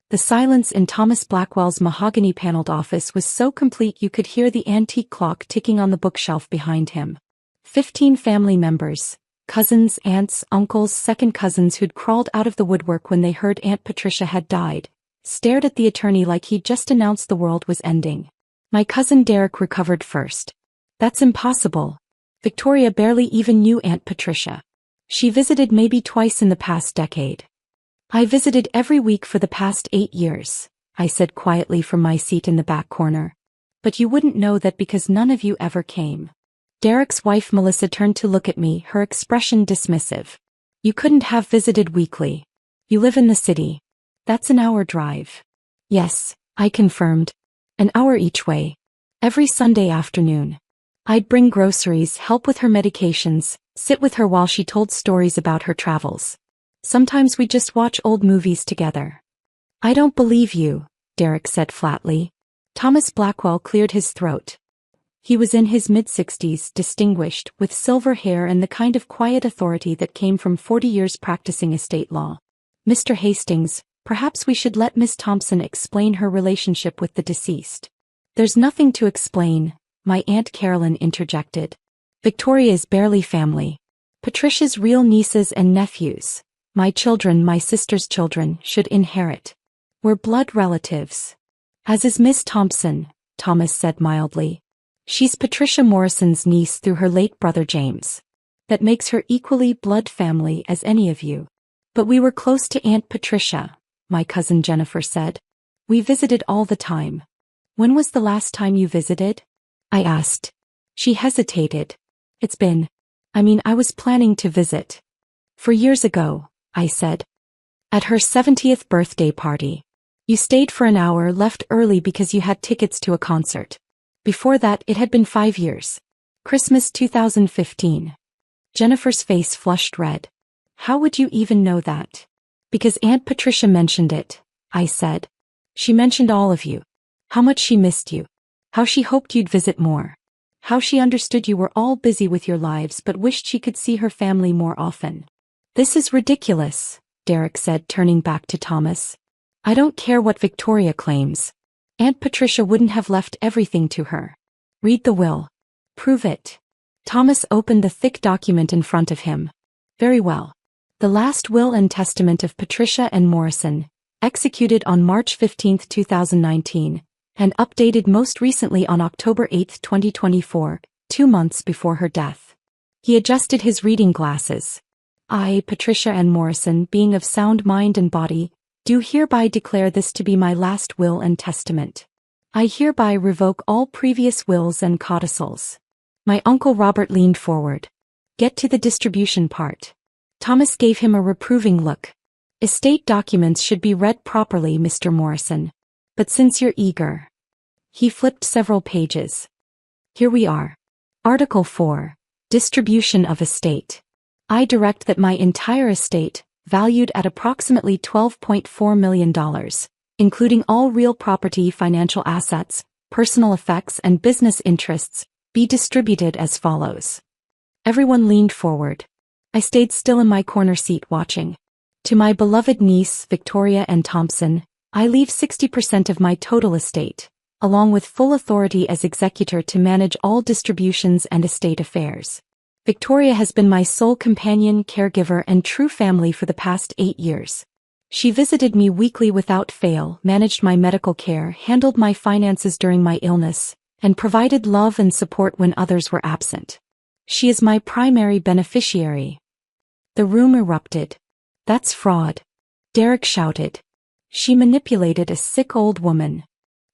The silence in Thomas Blackwell's mahogany-paneled office was so complete you could hear the antique clock ticking on the bookshelf behind him. 15 family members, cousins, aunts, uncles, second cousins who'd crawled out of the woodwork when they heard Aunt Patricia had died, stared at the attorney like he'd just announced the world was ending. My cousin Derek recovered first. That's impossible. Victoria barely even knew Aunt Patricia. She visited maybe twice in the past decade. I visited every week for the past 8 years, I said quietly from my seat in the back corner. But you wouldn't know that because none of you ever came. Derek's wife Melissa turned to look at me, her expression dismissive. You couldn't have visited weekly. You live in the city. That's an hour drive. Yes, I confirmed. An hour each way. Every Sunday afternoon. I'd bring groceries, help with her medications, sit with her while she told stories about her travels. Sometimes we'd just watch old movies together. I don't believe you, Derek said flatly. Thomas Blackwell cleared his throat. He was in his mid-60s, distinguished, with silver hair and the kind of quiet authority that came from 40 years practicing estate law. Mr. Hastings, perhaps we should let Miss Thompson explain her relationship with the deceased. There's nothing to explain, my Aunt Carolyn interjected. Victoria is barely family. Patricia's real nieces and nephews, my children, my sister's children, should inherit. We're blood relatives. As is Miss Thompson, Thomas said mildly. She's Patricia Morrison's niece through her late brother James. That makes her equally blood family as any of you. But we were close to Aunt Patricia, my cousin Jennifer said. We visited all the time. When was the last time you visited? I asked. She hesitated. I was planning to visit. For years ago, I said. At her 70th birthday party. You stayed for an hour, left early because you had tickets to a concert. Before that, it had been 5 years. Christmas 2015. Jennifer's face flushed red. How would you even know that? Because Aunt Patricia mentioned it, I said. She mentioned all of you. How much she missed you. How she hoped you'd visit more. How she understood you were all busy with your lives but wished she could see her family more often. This is ridiculous, Derek said, turning back to Thomas. I don't care what Victoria claims. Aunt Patricia wouldn't have left everything to her. Read the will. Prove it. Thomas opened the thick document in front of him. Very well. The last will and testament of Patricia N. Morrison, executed on March 15, 2019, and updated most recently on October 8, 2024, 2 months before her death. He adjusted his reading glasses. I, Patricia N. Morrison, being of sound mind and body, do hereby declare this to be my last will and testament. I hereby revoke all previous wills and codicils. My Uncle Robert leaned forward. Get to the distribution part. Thomas gave him a reproving look. Estate documents should be read properly, Mr. Morrison. But since you're eager. He flipped several pages. Here we are. Article 4. Distribution of estate. I direct that my entire estate, valued at approximately $12.4 million, including all real property, financial assets, personal effects, and business interests, be distributed as follows. Everyone leaned forward. I stayed still in my corner seat watching. To my beloved niece, Victoria N. Thompson, I leave 60% of my total estate, along with full authority as executor to manage all distributions and estate affairs. Victoria has been my sole companion, caregiver, and true family for the past 8 years. She visited me weekly without fail, managed my medical care, handled my finances during my illness, and provided love and support when others were absent. She is my primary beneficiary. The room erupted. That's fraud. Derek shouted. She manipulated a sick old woman.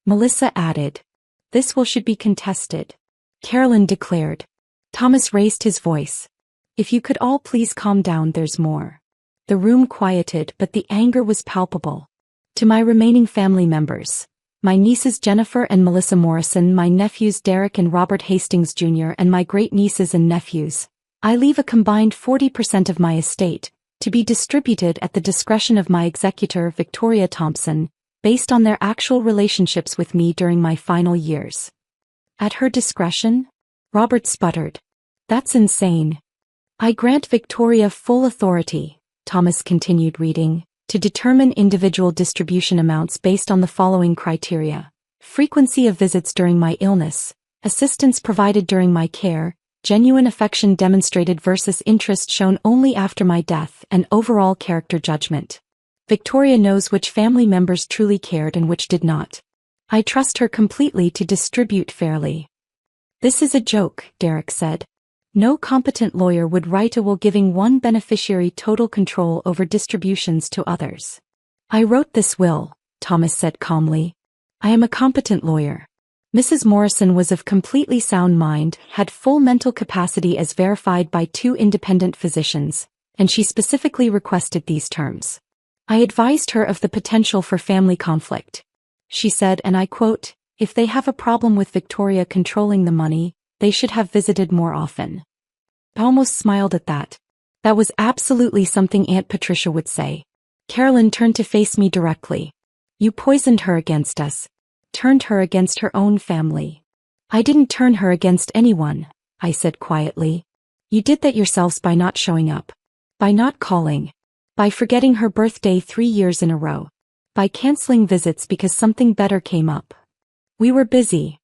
Melissa added. This will should be contested. Carolyn declared. Thomas raised his voice. If you could all please calm down, there's more. The room quieted, but the anger was palpable. To my remaining family members, my nieces Jennifer and Melissa Morrison, my nephews Derek and Robert Hastings Jr., and my great-nieces and nephews, I leave a combined 40% of my estate, to be distributed at the discretion of my executor Victoria Thompson, based on their actual relationships with me during my final years. At her discretion? Robert sputtered. That's insane. I grant Victoria full authority, Thomas continued reading, to to determine individual distribution amounts based on the following criteria: frequency of visits during my illness, assistance provided during my care, genuine affection demonstrated versus interest shown only after my death, and overall character judgment. Victoria knows which family members truly cared and which did not. I trust her completely to distribute fairly. This is a joke, Derek said. No competent lawyer would write a will giving one beneficiary total control over distributions to others. I wrote this will, Thomas said calmly. I am a competent lawyer. Mrs. Morrison was of completely sound mind, had full mental capacity as verified by 2 independent physicians, and she specifically requested these terms. I advised her of the potential for family conflict. She said, and I quote, "If they have a problem with Victoria controlling the money, they should have visited more often." I almost smiled at that. That was absolutely something Aunt Patricia would say. Carolyn turned to face me directly. You poisoned her against us. Turned her against her own family. I didn't turn her against anyone, I said quietly. You did that yourselves by not showing up. By not calling. By forgetting her birthday 3 years in a row. By canceling visits because something better came up. We were busy.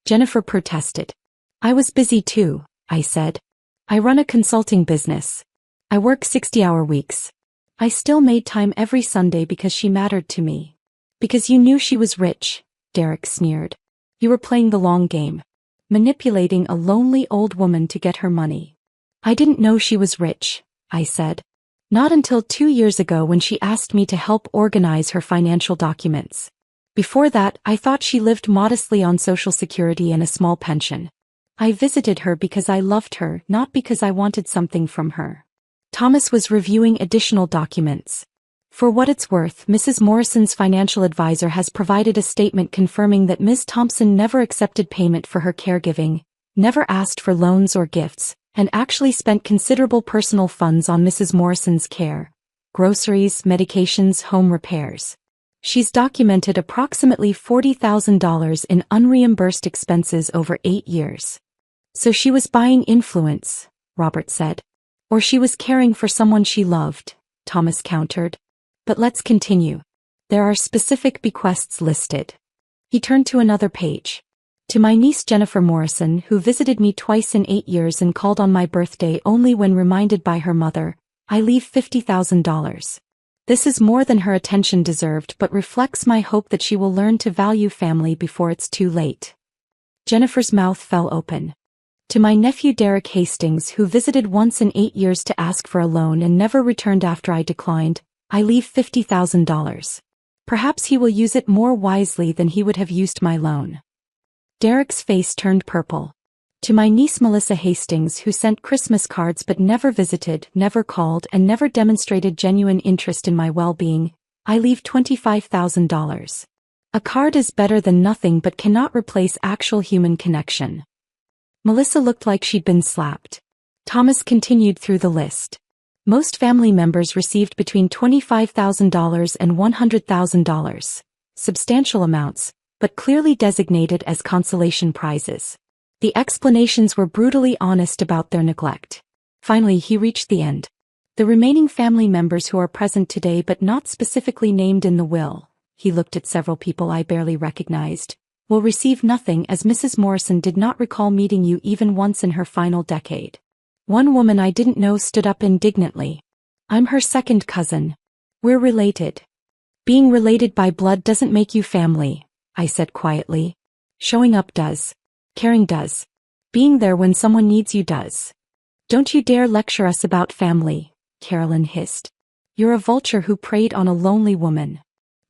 Jennifer protested. I was busy too, I said. I run a consulting business. I work 60-hour weeks. I still made time every Sunday because she mattered to me. Because you knew she was rich, Derek sneered. You were playing the long game. Manipulating a lonely old woman to get her money. I didn't know she was rich, I said. Not until 2 years ago when she asked me to help organize her financial documents. Before that, I thought she lived modestly on Social Security and a small pension. I visited her because I loved her, not because I wanted something from her. Thomas was reviewing additional documents. For what it's worth, Mrs. Morrison's financial advisor has provided a statement confirming that Ms. Thompson never accepted payment for her caregiving, never asked for loans or gifts, and actually spent considerable personal funds on Mrs. Morrison's care, groceries, medications, home repairs. She's documented approximately $40,000 in unreimbursed expenses over 8 years. So she was buying influence, Robert said. Or she was caring for someone she loved, Thomas countered. But let's continue. There are specific bequests listed. He turned to another page. To my niece Jennifer Morrison, who visited me twice in 8 years and called on my birthday only when reminded by her mother, I leave $50,000. This is more than her attention deserved but reflects my hope that she will learn to value family before it's too late. Jennifer's mouth fell open. To my nephew Derek Hastings, who visited once in 8 years to ask for a loan and never returned after I declined, I leave $50,000. Perhaps he will use it more wisely than he would have used my loan. Derek's face turned purple. To my niece Melissa Hastings, who sent Christmas cards but never visited, never called, and never demonstrated genuine interest in my well-being, I leave $25,000. A card is better than nothing but cannot replace actual human connection. Melissa looked like she'd been slapped. Thomas continued through the list. Most family members received between $25,000 and $100,000. Substantial amounts, but clearly designated as consolation prizes. The explanations were brutally honest about their neglect. Finally, he reached the end. The remaining family members who are present today but not specifically named in the will, he looked at several people I barely recognized, will receive nothing as Mrs. Morrison did not recall meeting you even once in her final decade. One woman I didn't know stood up indignantly. I'm her second cousin. We're related. Being related by blood doesn't make you family, I said quietly. Showing up does. Caring does. Being there when someone needs you does. Don't you dare lecture us about family, Carolyn hissed. You're a vulture who preyed on a lonely woman.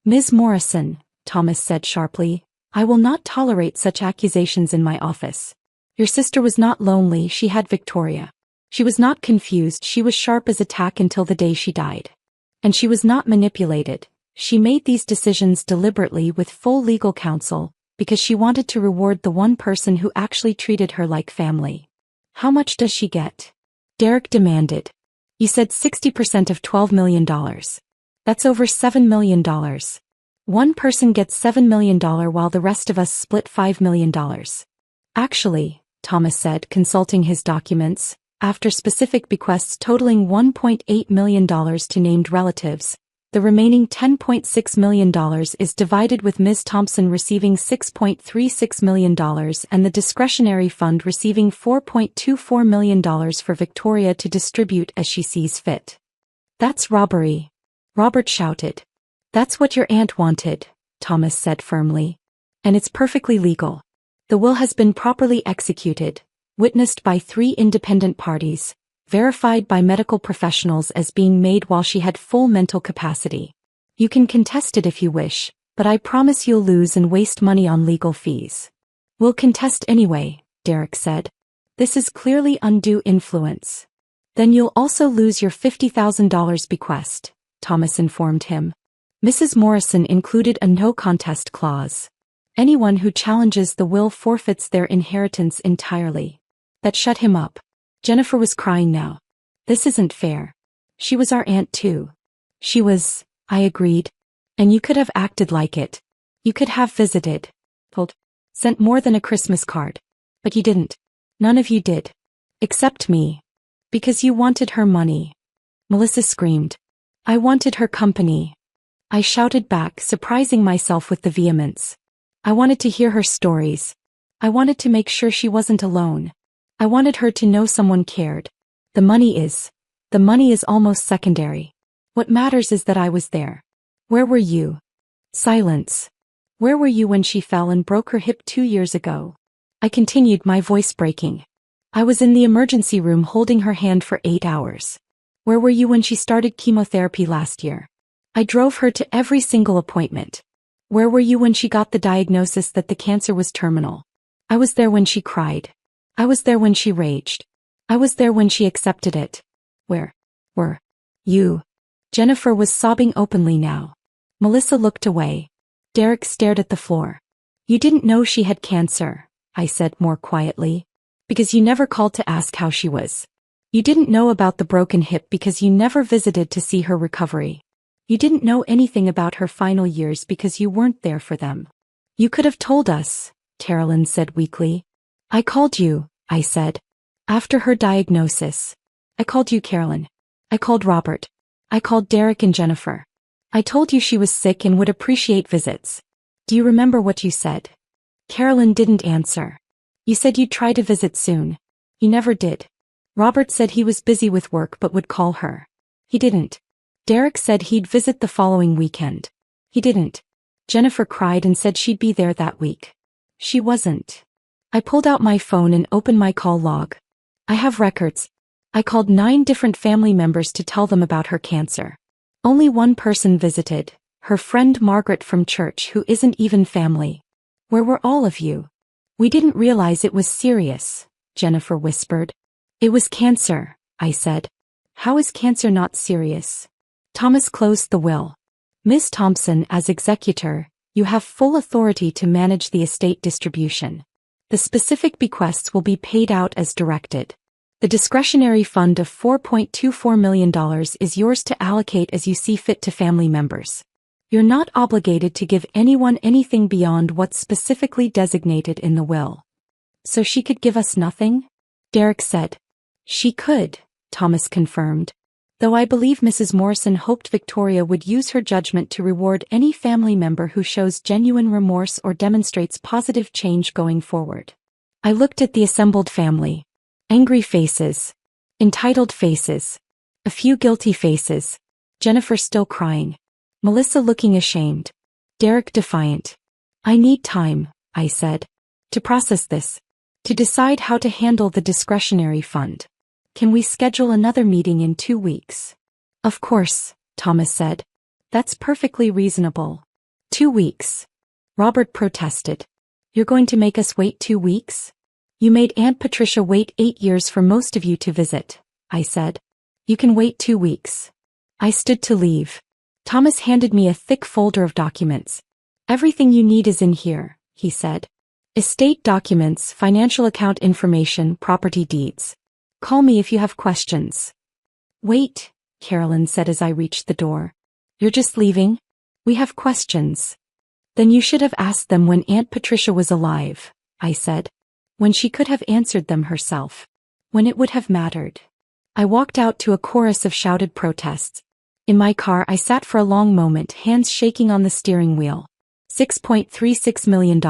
Ms. Morrison, Thomas said sharply, I will not tolerate such accusations in my office. Your sister was not lonely, she had Victoria. She was not confused, she was sharp as a tack until the day she died. And she was not manipulated. She made these decisions deliberately with full legal counsel, because she wanted to reward the one person who actually treated her like family. How much does she get? Derek demanded. You said 60% of $12 million. That's over $7 million. One person gets $7 million while the rest of us split $5 million. Actually, Thomas said, consulting his documents, after specific bequests totaling $1.8 million to named relatives, The remaining $10.6 million is divided with Ms. Thompson receiving $6.36 million and the discretionary fund receiving $4.24 million for Victoria to distribute as she sees fit. That's robbery, Robert shouted. That's what your aunt wanted, Thomas said firmly. And it's perfectly legal. The will has been properly executed, witnessed by 3 independent parties, verified by medical professionals as being made while she had full mental capacity. You can contest it if you wish, but I promise you'll lose and waste money on legal fees. We'll contest anyway, Derek said. This is clearly undue influence. Then you'll also lose your $50,000 bequest, Thomas informed him. Mrs. Morrison included a no contest clause. Anyone who challenges the will forfeits their inheritance entirely. That shut him up. Jennifer was crying now. This isn't fair. She was our aunt too. She was, I agreed. And you could have acted like it. You could have visited, told, sent more than a Christmas card. But you didn't. None of you did. Except me. Because you wanted her money. Melissa screamed. I wanted her company. I shouted back, surprising myself with the vehemence. I wanted to hear her stories. I wanted to make sure she wasn't alone. I wanted her to know someone cared. The money is almost secondary. What matters is that I was there. Where were you? Silence. Where were you when she fell and broke her hip 2 years ago? I continued, my voice breaking. I was in the emergency room holding her hand for 8 hours. Where were you when she started chemotherapy last year? I drove her to every single appointment. Where were you when she got the diagnosis that the cancer was terminal? I was there when she cried. I was there when she raged. I was there when she accepted it. Where were you? Jennifer was sobbing openly now. Melissa looked away. Derek stared at the floor. You didn't know she had cancer, I said more quietly. Because you never called to ask how she was. You didn't know about the broken hip because you never visited to see her recovery. You didn't know anything about her final years because you weren't there for them. You could have told us, Carolyn said weakly. I called you, I said. After her diagnosis. I called you, Carolyn. I called Robert. I called Derek and Jennifer. I told you she was sick and would appreciate visits. Do you remember what you said? Carolyn didn't answer. You said you'd try to visit soon. You never did. Robert said he was busy with work but would call her. He didn't. Derek said he'd visit the following weekend. He didn't. Jennifer cried and said she'd be there that week. She wasn't. I pulled out my phone and opened my call log. I have records. I called 9 different family members to tell them about her cancer. Only one person visited, her friend Margaret from church, who isn't even family. Where were all of you? We didn't realize it was serious, Jennifer whispered. It was cancer, I said. How is cancer not serious? Thomas closed the will. Ms. Thompson, as executor, you have full authority to manage the estate distribution. The specific bequests will be paid out as directed. The discretionary fund of $4.24 million is yours to allocate as you see fit to family members. You're not obligated to give anyone anything beyond what's specifically designated in the will. So she could give us nothing? Derek said. She could, Thomas confirmed. Though I believe Mrs. Morrison hoped Victoria would use her judgment to reward any family member who shows genuine remorse or demonstrates positive change going forward. I looked at the assembled family. Angry faces. Entitled faces. A few guilty faces. Jennifer still crying. Melissa looking ashamed. Derek defiant. I need time, I said. To process this. To decide how to handle the discretionary fund. Can we schedule another meeting in 2 weeks? Of course, Thomas said. That's perfectly reasonable. 2 weeks. Robert protested. You're going to make us wait 2 weeks? You made Aunt Patricia wait 8 years for most of you to visit, I said. You can wait 2 weeks. I stood to leave. Thomas handed me a thick folder of documents. Everything you need is in here, he said. Estate documents, financial account information, property deeds. Call me if you have questions. Wait, Carolyn said as I reached the door. You're just leaving? We have questions. Then you should have asked them when Aunt Patricia was alive, I said. When she could have answered them herself. When it would have mattered. I walked out to a chorus of shouted protests. In my car, I sat for a long moment, hands shaking on the steering wheel. $6.36 million.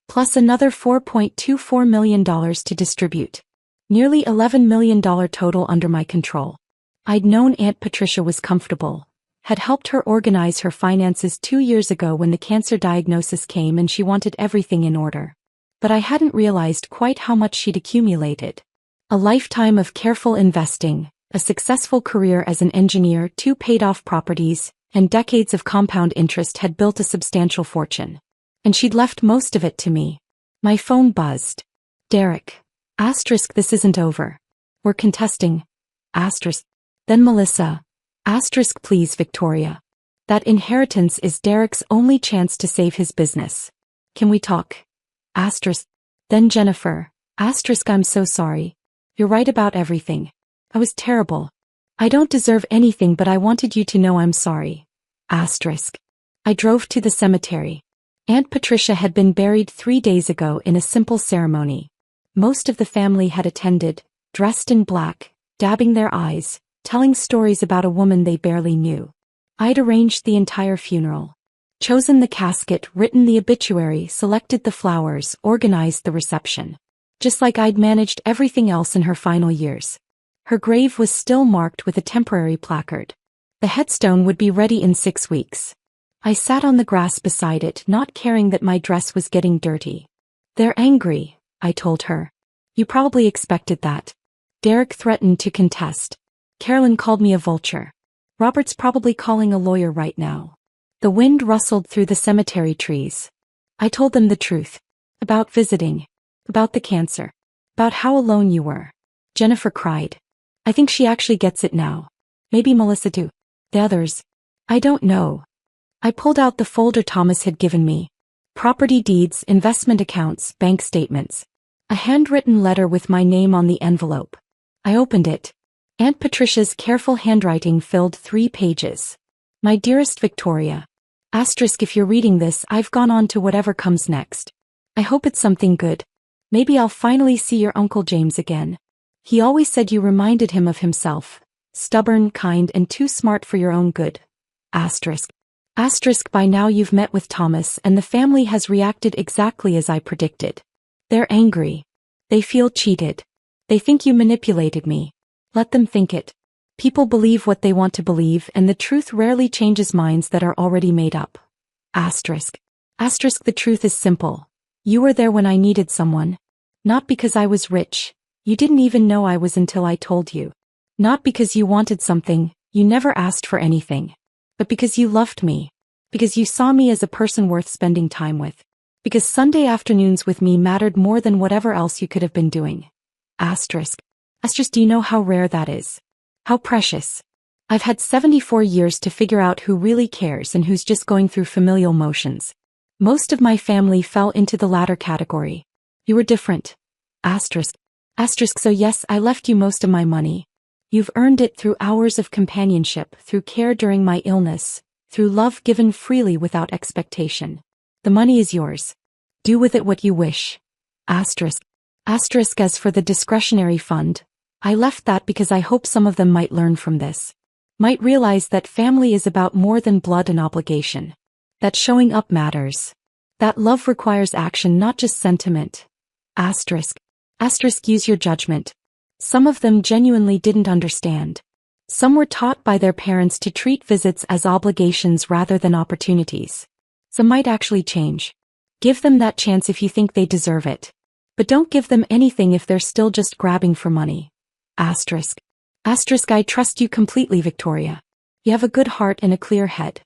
Plus another $4.24 million to distribute. Nearly $11 million total under my control. I'd known Aunt Patricia was comfortable, had helped her organize her finances 2 years ago when the cancer diagnosis came and she wanted everything in order. But I hadn't realized quite how much she'd accumulated. A lifetime of careful investing, a successful career as an engineer, 2 paid-off properties, and decades of compound interest had built a substantial fortune. And she'd left most of it to me. My phone buzzed. Derek. Asterisk, this isn't over. We're contesting. Asterisk. Then Melissa. Asterisk, please, Victoria. That inheritance is Derek's only chance to save his business. Can we talk? Asterisk. Then Jennifer. Asterisk, I'm so sorry. You're right about everything. I was terrible. I don't deserve anything, but I wanted you to know I'm sorry. Asterisk. I drove to the cemetery. Aunt Patricia had been buried 3 days ago in a simple ceremony. Most of the family had attended, dressed in black, dabbing their eyes, telling stories about a woman they barely knew. I'd arranged the entire funeral. Chosen the casket, written the obituary, selected the flowers, organized the reception. Just like I'd managed everything else in her final years. Her grave was still marked with a temporary placard. The headstone would be ready in 6 weeks. I sat on the grass beside it, not caring that my dress was getting dirty. They're angry, I told her. You probably expected that. Derek threatened to contest. Carolyn called me a vulture. Robert's probably calling a lawyer right now. The wind rustled through the cemetery trees. I told them the truth. About visiting. About the cancer. About how alone you were. Jennifer cried. I think she actually gets it now. Maybe Melissa too. The others. I don't know. I pulled out the folder Thomas had given me. Property deeds, investment accounts, bank statements. A handwritten letter with my name on the envelope. I opened it. Aunt Patricia's careful handwriting filled 3 pages. My dearest Victoria. Asterisk, if you're reading this, I've gone on to whatever comes next. I hope it's something good. Maybe I'll finally see your Uncle James again. He always said you reminded him of himself. Stubborn, kind, and too smart for your own good. Asterisk. Asterisk, by now you've met with Thomas and the family has reacted exactly as I predicted. They're angry. They feel cheated. They think you manipulated me. Let them think it. People believe what they want to believe, and the truth rarely changes minds that are already made up. Asterisk. Asterisk, the truth is simple. You were there when I needed someone. Not because I was rich. You didn't even know I was until I told you. Not because you wanted something, you never asked for anything. But because you loved me. Because you saw me as a person worth spending time with. Because Sunday afternoons with me mattered more than whatever else you could have been doing. Asterisk. Asterisk, do you know how rare that is? How precious. I've had 74 years to figure out who really cares and who's just going through familial motions. Most of my family fell into the latter category. You were different. Asterisk. Asterisk, so yes, I left you most of my money. You've earned it through hours of companionship, through care during my illness, through love given freely without expectation. The money is yours. Do with it what you wish. Asterisk. Asterisk, as for the discretionary fund, I left that because I hope some of them might learn from this. Might realize that family is about more than blood and obligation. That showing up matters. That love requires action, not just sentiment. Asterisk. Asterisk, use your judgment. Some of them genuinely didn't understand. Some were taught by their parents to treat visits as obligations rather than opportunities. Some might actually change. Give them that chance if you think they deserve it. But don't give them anything if they're still just grabbing for money. Asterisk. Asterisk, I trust you completely, Victoria. You have a good heart and a clear head.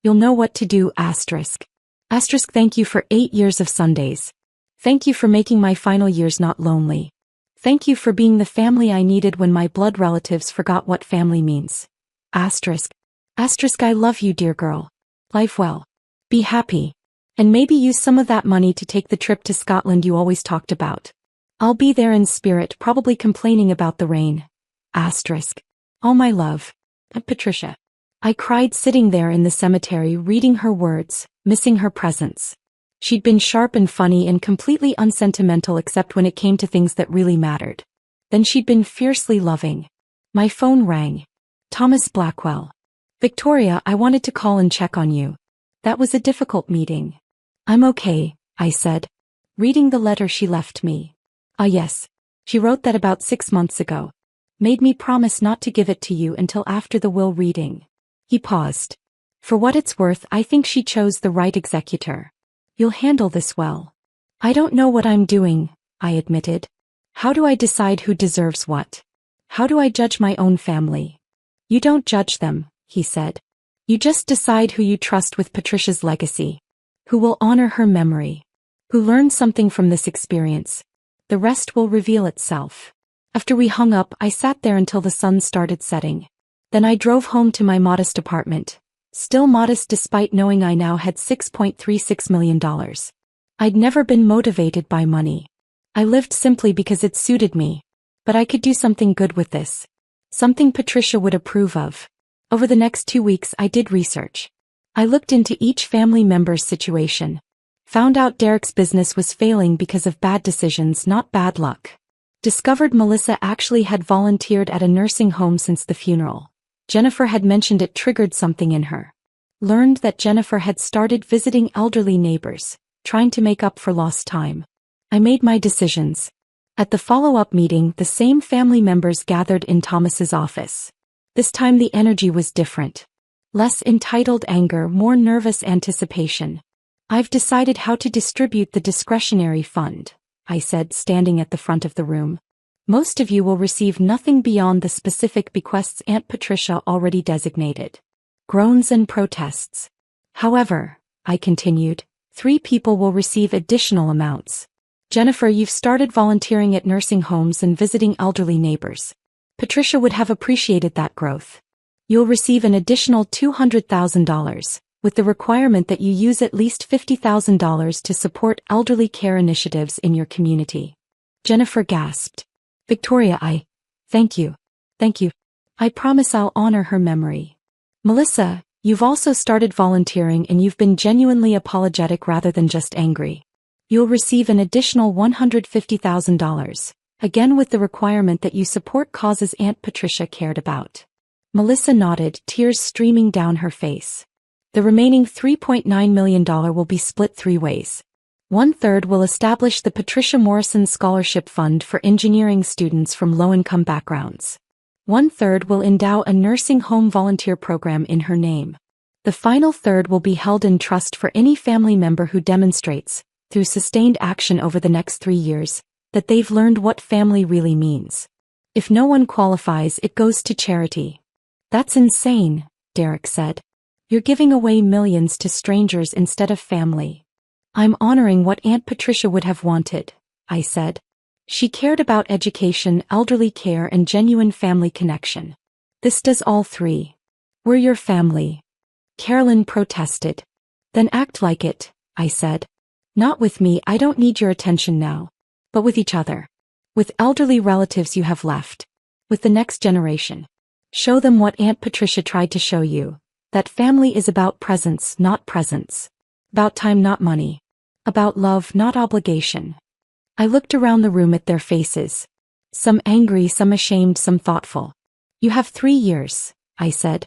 You'll know what to do. Asterisk. Asterisk, thank you for 8 years of Sundays. Thank you for making my final years not lonely. Thank you for being the family I needed when my blood relatives forgot what family means. Asterisk. Asterisk, I love you, dear girl. Live well. Be happy. And maybe use some of that money to take the trip to Scotland you always talked about. I'll be there in spirit, probably complaining about the rain. Asterisk. All my love. Patricia. I cried sitting there in the cemetery reading her words, missing her presence. She'd been sharp and funny and completely unsentimental except when it came to things that really mattered. Then she'd been fiercely loving. My phone rang. Thomas Blackwell. Victoria, I wanted to call and check on you. That was a difficult meeting. I'm okay, I said, reading the letter she left me. Ah yes. She wrote that about 6 months ago. Made me promise not to give it to you until after the will reading. He paused. For what it's worth, I think she chose the right executor. You'll handle this well. I don't know what I'm doing, I admitted. How do I decide who deserves what? How do I judge my own family? You don't judge them, he said. You just decide who you trust with Patricia's legacy. Who will honor her memory. Who learned something from this experience. The rest will reveal itself. After we hung up, I sat there until the sun started setting. Then I drove home to my modest apartment. Still modest despite knowing I now had $6.36 million. I'd never been motivated by money. I lived simply because it suited me. But I could do something good with this. Something Patricia would approve of. Over the next 2 weeks I did research. I looked into each family member's situation. Found out Derek's business was failing because of bad decisions, not bad luck. Discovered Melissa actually had volunteered at a nursing home since the funeral. Jennifer had mentioned it triggered something in her. Learned that Jennifer had started visiting elderly neighbors, trying to make up for lost time. I made my decisions. At the follow-up meeting, the same family members gathered in Thomas's office. This time the energy was different. Less entitled anger, more nervous anticipation. I've decided how to distribute the discretionary fund, I said, standing at the front of the room. Most of you will receive nothing beyond the specific bequests Aunt Patricia already designated. Groans and protests. However, I continued, 3 people will receive additional amounts. Jennifer, you've started volunteering at nursing homes and visiting elderly neighbors. Patricia would have appreciated that growth. You'll receive an additional $200,000, with the requirement that you use at least $50,000 to support elderly care initiatives in your community. Jennifer gasped. Victoria, thank you. Thank you. I promise I'll honor her memory. Melissa, you've also started volunteering and you've been genuinely apologetic rather than just angry. You'll receive an additional $150,000, again with the requirement that you support causes Aunt Patricia cared about. Melissa nodded, tears streaming down her face. The remaining $3.9 million will be split 3 ways. 1/3 will establish the Patricia Morrison Scholarship Fund for engineering students from low-income backgrounds. 1/3 will endow a nursing home volunteer program in her name. The final third will be held in trust for any family member who demonstrates, through sustained action over the next 3 years, that they've learned what family really means. If no one qualifies, it goes to charity. That's insane, Derek said. You're giving away millions to strangers instead of family. I'm honoring what Aunt Patricia would have wanted, I said. She cared about education, elderly care, and genuine family connection. This does all 3. We're your family. Carolyn protested. Then act like it, I said. Not with me, I don't need your attention now. But with each other. With elderly relatives you have left. With the next generation. Show them what Aunt Patricia tried to show you. That family is about presence, not presents. About time, not money. About love, not obligation. I looked around the room at their faces. Some angry, some ashamed, some thoughtful. You have 3 years, I said.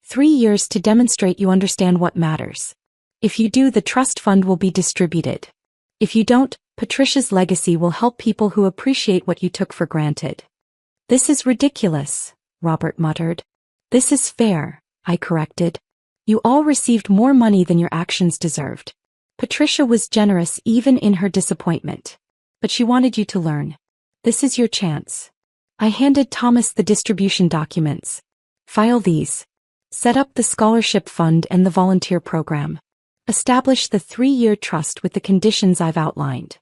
3 years to demonstrate you understand what matters. If you do, the trust fund will be distributed. If you don't, Patricia's legacy will help people who appreciate what you took for granted. This is ridiculous, Robert muttered. This is fair, I corrected. You all received more money than your actions deserved. Patricia was generous even in her disappointment. But she wanted you to learn. This is your chance. I handed Thomas the distribution documents. File these. Set up the scholarship fund and the volunteer program. Establish the 3-year trust with the conditions I've outlined.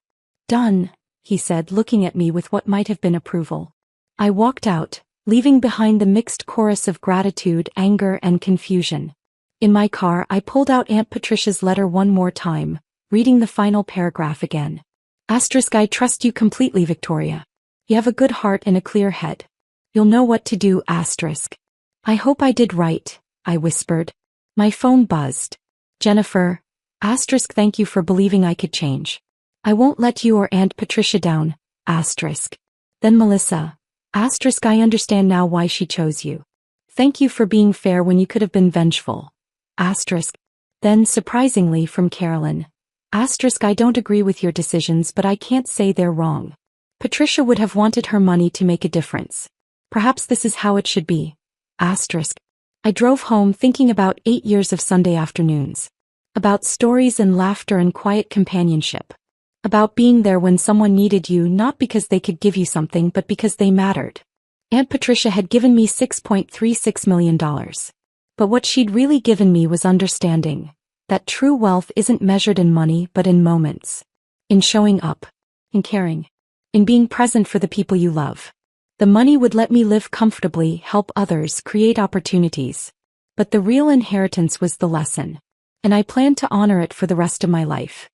Done, he said, looking at me with what might have been approval. I walked out, leaving behind the mixed chorus of gratitude, anger, and confusion. In my car, I pulled out Aunt Patricia's letter one more time, reading the final paragraph again. I trust you completely, Victoria. You have a good heart and a clear head. You'll know what to do, I hope I did right, I whispered. My phone buzzed. Jennifer, thank you for believing I could change. I won't let you or Aunt Patricia down, Then Melissa, I understand now why she chose you. Thank you for being fair when you could have been vengeful. Asterisk. Then, surprisingly, from Carolyn. Asterisk, I don't agree with your decisions, but I can't say they're wrong. Patricia would have wanted her money to make a difference. Perhaps this is how it should be. Asterisk. I drove home thinking about 8 years of Sunday afternoons. About stories and laughter and quiet companionship. About being there when someone needed you, not because they could give you something but because they mattered. Aunt Patricia had given me $6.36 million. But what she'd really given me was understanding. That true wealth isn't measured in money but in moments. In showing up. In caring. In being present for the people you love. The money would let me live comfortably, help others, create opportunities. But the real inheritance was the lesson. And I planned to honor it for the rest of my life.